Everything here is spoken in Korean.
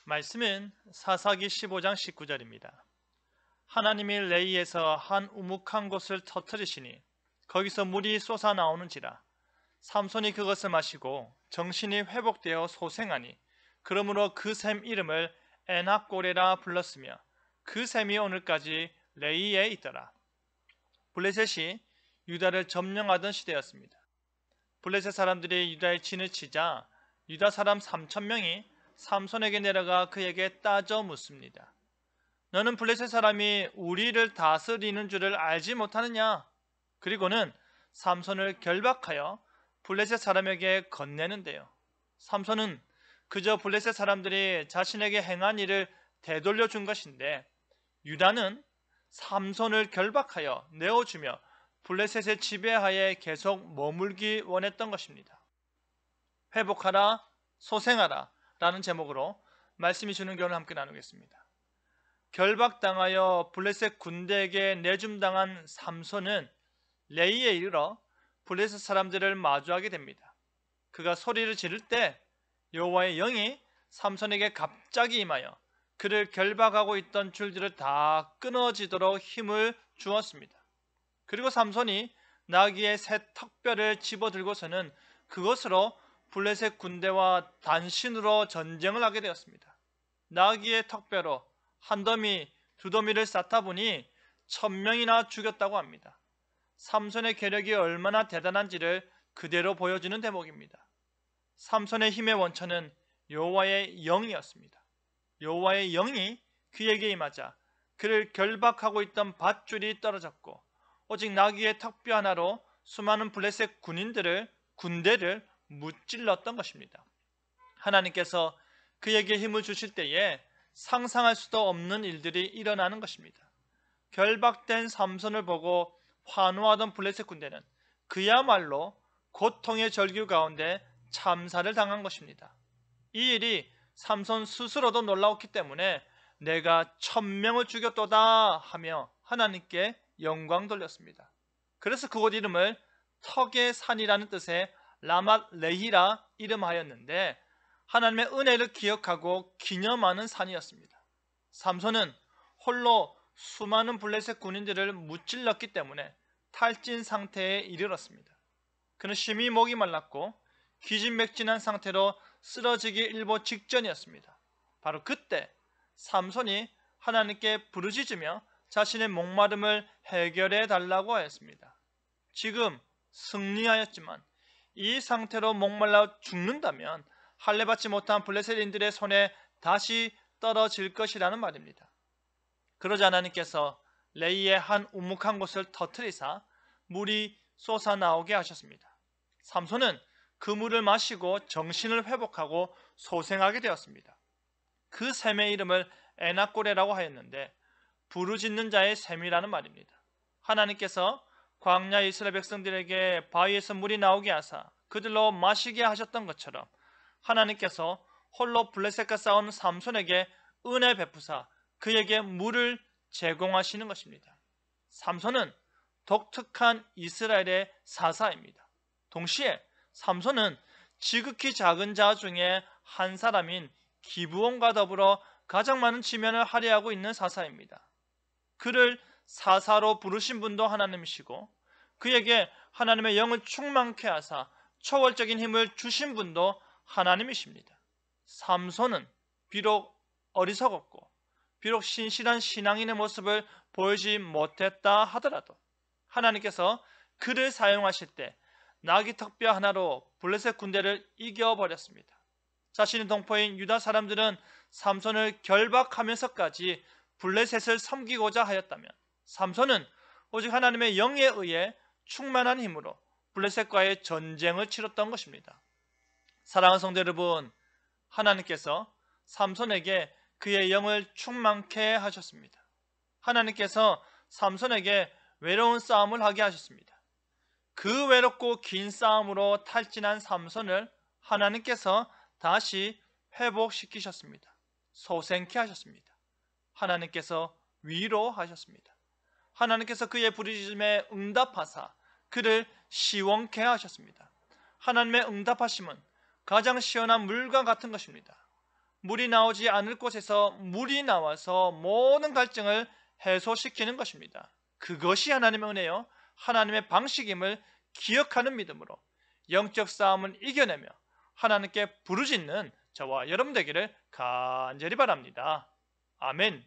말씀은 사사기 15장 19절입니다. 하나님이 레이에서 한 우묵한 곳을 터뜨리시니 거기서 물이 솟아나오는지라. 삼손이 그것을 마시고 정신이 회복되어 소생하니 그러므로 그 샘 이름을 에낙고레라 불렀으며 그 샘이 오늘까지 레이에 있더라. 블레셋이 유다를 점령하던 시대였습니다. 블레셋 사람들이 유다에 진을 치자 유다 사람 3,000명이 삼손에게 내려가 그에게 따져 묻습니다. 너는 블레셋 사람이 우리를 다스리는 줄을 알지 못하느냐? 그리고는 삼손을 결박하여 블레셋 사람에게 건네는데요. 삼손은 그저 블레셋 사람들이 자신에게 행한 일을 되돌려 준 것인데 유다는 삼손을 결박하여 내어주며 블레셋의 지배하에 계속 머물기 원했던 것입니다. 회복하라, 소생하라 라는 제목으로 말씀이 주는 교훈을 함께 나누겠습니다. 결박당하여 블레셋 군대에게 내줌당한 삼손은 레이에 이르러 블레셋 사람들을 마주하게 됩니다. 그가 소리를 지를 때 여호와의 영이 삼손에게 갑자기 임하여 그를 결박하고 있던 줄들을 다 끊어지도록 힘을 주었습니다. 그리고 삼손이 나귀의 새 턱뼈를 집어들고서는 그것으로 블레셋 군대와 단신으로 전쟁을 하게 되었습니다. 나귀의 턱뼈로 한 더미, 두 더미를 쌓다 보니 1,000명이나 죽였다고 합니다. 삼손의 계력이 얼마나 대단한지를 그대로 보여주는 대목입니다. 삼손의 힘의 원천은 여호와의 영이었습니다. 여호와의 영이 그에게 임하자 그를 결박하고 있던 밧줄이 떨어졌고 오직 나귀의 턱뼈 하나로 수많은 블레셋 군대를 무찔렀던 것입니다. 하나님께서 그에게 힘을 주실 때에 상상할 수도 없는 일들이 일어나는 것입니다. 결박된 삼손을 보고 환호하던 블레셋 군대는 그야말로 고통의 절규 가운데 참사를 당한 것입니다. 이 일이 삼손 스스로도 놀라웠기 때문에 내가 1,000명을 죽였도다 하며 하나님께 영광 돌렸습니다. 그래서 그곳 이름을 턱의 산이라는 뜻의 라맛 레히라 이름하였는데 하나님의 은혜를 기억하고 기념하는 산이었습니다. 삼손은 홀로 수많은 블레셋 군인들을 무찔렀기 때문에 탈진 상태에 이르렀습니다. 그는 심히 목이 말랐고 기진맥진한 상태로 쓰러지기 일보 직전이었습니다. 바로 그때 삼손이 하나님께 부르짖으며 자신의 목마름을 해결해 달라고 하였습니다. 지금 승리하였지만 이 상태로 목말라 죽는다면 할례받지 못한 블레셋인들의 손에 다시 떨어질 것이라는 말입니다. 그러자 하나님께서 레이의 한 우묵한 곳을 터뜨리사 물이 솟아나오게 하셨습니다. 삼손은 그 물을 마시고 정신을 회복하고 소생하게 되었습니다. 그 샘의 이름을 에낙고레라고 하였는데 부르짖는 자의 샘이라는 말입니다. 하나님께서 광야 이스라엘 백성들에게 바위에서 물이 나오게 하사 그들로 마시게 하셨던 것처럼 하나님께서 홀로 블레셋과 싸우는 삼손에게 은혜 베푸사 그에게 물을 제공하시는 것입니다. 삼손은 독특한 이스라엘의 사사입니다. 동시에 삼손은 지극히 작은 자 중에 한 사람인 기브온과 더불어 가장 많은 지면을 할애하고 있는 사사입니다. 그를 사사로 부르신 분도 하나님이시고 그에게 하나님의 영을 충만케 하사 초월적인 힘을 주신 분도 하나님이십니다. 삼손은 비록 어리석었고 비록 신실한 신앙인의 모습을 보이지 못했다 하더라도 하나님께서 그를 사용하실 때 나귀 턱뼈 하나로 블레셋 군대를 이겨버렸습니다. 자신의 동포인 유다 사람들은 삼손을 결박하면서까지 블레셋을 섬기고자 하였다면 삼손은 오직 하나님의 영에 의해 충만한 힘으로 블레셋과의 전쟁을 치렀던 것입니다. 사랑하는 성도 여러분, 하나님께서 삼손에게 그의 영을 충만케 하셨습니다. 하나님께서 삼손에게 외로운 싸움을 하게 하셨습니다. 그 외롭고 긴 싸움으로 탈진한 삼손을 하나님께서 다시 회복시키셨습니다. 소생케 하셨습니다. 하나님께서 위로하셨습니다. 하나님께서 그의 부르짖음에 응답하사 그를 시원케 하셨습니다. 하나님의 응답하심은 가장 시원한 물과 같은 것입니다. 물이 나오지 않을 곳에서 물이 나와서 모든 갈증을 해소시키는 것입니다. 그것이 하나님의 은혜요, 하나님의 방식임을 기억하는 믿음으로 영적 싸움을 이겨내며 하나님께 부르짖는 저와 여러분 되기를 간절히 바랍니다. 아멘.